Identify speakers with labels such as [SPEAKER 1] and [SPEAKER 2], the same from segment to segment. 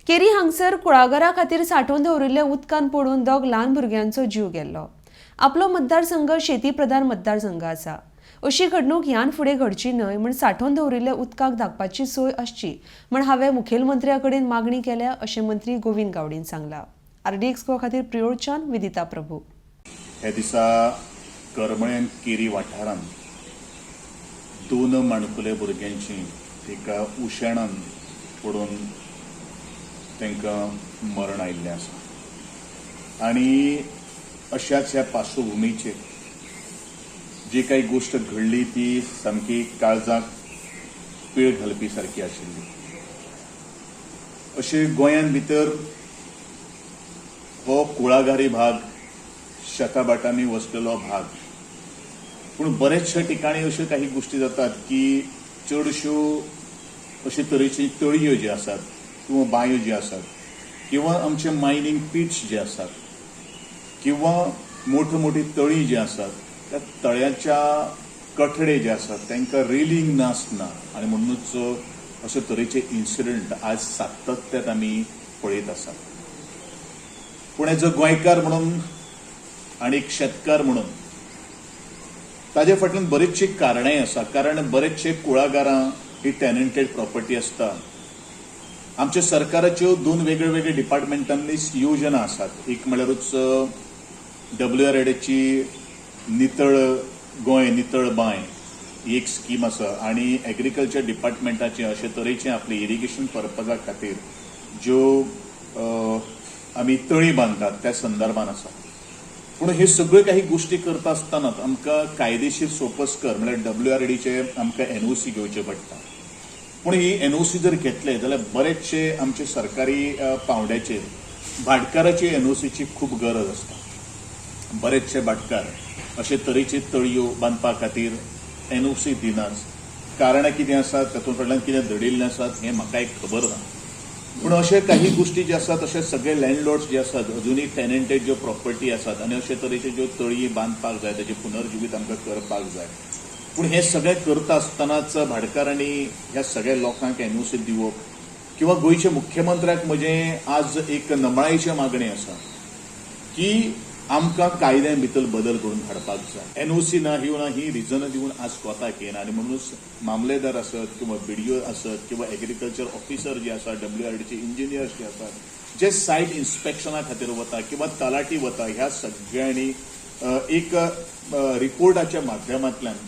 [SPEAKER 1] Carry हांगसर कुळागरां खातीर सांठोवन दवरिल्ल्या उदकांत पडून दोग ल्हान भुरग्यांचो जीव गेल्लो। आपलो मतदारसंघ शेती प्रधान मतदारसंघ आसा। अशी घडणूक ह्यान फुडें घडची न्हय म्हण सांठोवन दवरिल्ल्या उदकाक धागपाची सोय आसची म्हण हांवें मुखेलमंत्र्या कडेन मागणी केल्या अशें मंत्री गोविंद गावडीन सांगलां। RDX गोवा खातीर प्रियोडच्यान विदिता प्रभू।
[SPEAKER 2] हे दिसा करमळे केरी वाठारांत दोन माणकुले भुरग्यांची एका उशेणान पडून तांकां मरण आयिल्लें आसा आनी अशाच ह्या पार्श्वभुमीचेर जी काही गोष्ट घडली ती सामकी काळजाक पीळ घालपी सारकी आशिल्ली। अशे गोंयान भितर हो कुळागरी भाग शेताबाटांनी वसलेलो भाग, पूण बरेचशा ठिकाणी अश्यो काही गोष्टी जातात की चडश्यो अशे तरेची तळयो जी आसात किंवा बांयो जी आसात किंवा आमचे मायनिंग पिट्स जे आसात किंवा मोठी तळी जी आसात त्या तळ्याच्या कठडे जे आसात तांकां रेलिंग नासना आनी म्हणूनच अशे तरेचे इन्सिडंट आज सातत्यात आमी पळयत आसात। पूण एज अ गोंयकार म्हणून आनी एक शेतकार म्हणून ताजे फाटल्यान बरीचशी कारणांय आसा। कारण बरेचशे कुळागरां ही टेनंटेड प्रॉपर्टी आसता। आमच्या सरकाराच्यो दोन वेगळे डिपार्टमेंटांनी योजना आसात। एक म्हळ्यारूच WREDची नितळ गोंय नितळ बांय ही एक स्कीम आसा आनी एग्रीकल्चर डिपार्टमेंटाचे अशे तरेचे आपले इरिगेशन पर्पजा खातीर ज्यो आमी तळी बांदतात त्या संदर्भान आसा। पूण हे सगळ्यो काही गोष्टी करता आसतनाच आमकां कायदेशीर सोपस्कर म्हळ्यार WREDचे आमकां NOC घेवचे पडटा। पूण ही NOC जर घेतले जाल्यार बरेचशे आमचे सरकारी पावंड्याचेर भाटकाराची NOCची खूब गरज आसता। बरेचशे भाटकार अशे तरेचे तळयो बांदपा खातीर NOC दिनात। कारणां कितें आसात तातूंत फाटल्यान कितें दडिल्लें आसात हें म्हाका एक खबर ना। पूण अशे काही गोष्टी जे आसात अशे सगळे लँडलॉर्ड्स जे आसात अजुनूय टेनंटेड ज्यो प्रॉपर्टी आसात आनी अशे तरेचे ज्यो तळी बांदपाक जाय ताचे पुनर्जीवीत आमकां करपाक जाय। पूण हे सगळें करता आसतनाच भाटकारांनी ह्या सगळ्या लोकांक NOC दिवप किंवा गोंयच्या मुख्यमंत्र्याक म्हजें आज एक नमळायेचें मागणें आसा की आमकां कायद्यां भितर बदल करून हाडपाक जाय। NOC ना ही रिजनां दिवन आज कोताक येना आनी म्हणूनच मामलेदार आसत किंवा BDO आसत किंवा एग्रीकल्चर ऑफिसर जे आसात WREDचे इंजिनियर्स जे आसात जे सायट इन्स्पेक्शना खातीर वता किंवा तलाटी वता ह्या सगळ्यांनी एक रिपोर्टाच्या माध्यमांतल्यान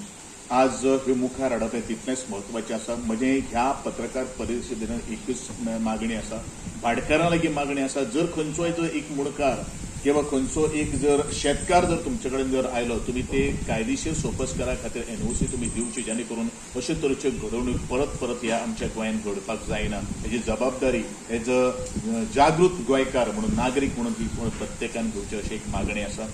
[SPEAKER 2] आज हे मुखार हाडप हें तितलेंच म्हत्वाचें आसा। म्हणजे ह्या पत्रकार परिशदेन एकूच मागणी आसा, भाटकारां लागीं मागणी आसा, जर खंयचोय जर एक मुणकार किंवा खंयचो एक जर शेतकार जर तुमचे कडेन जर आयलो तुमी ते कायदेशीर सोपस्कारा खातीर NOC तुमी दिवची जेणे करून अशे तरेच्यो घडोवणूक परत ह्या आमच्या गोंयांत घडपाक जायना। हेजी जबाबदारी एज अ जागृत गोंयकार म्हणून नागरीक म्हणून ही प्रत्येकान घेवची अशी एक मागणी आसा।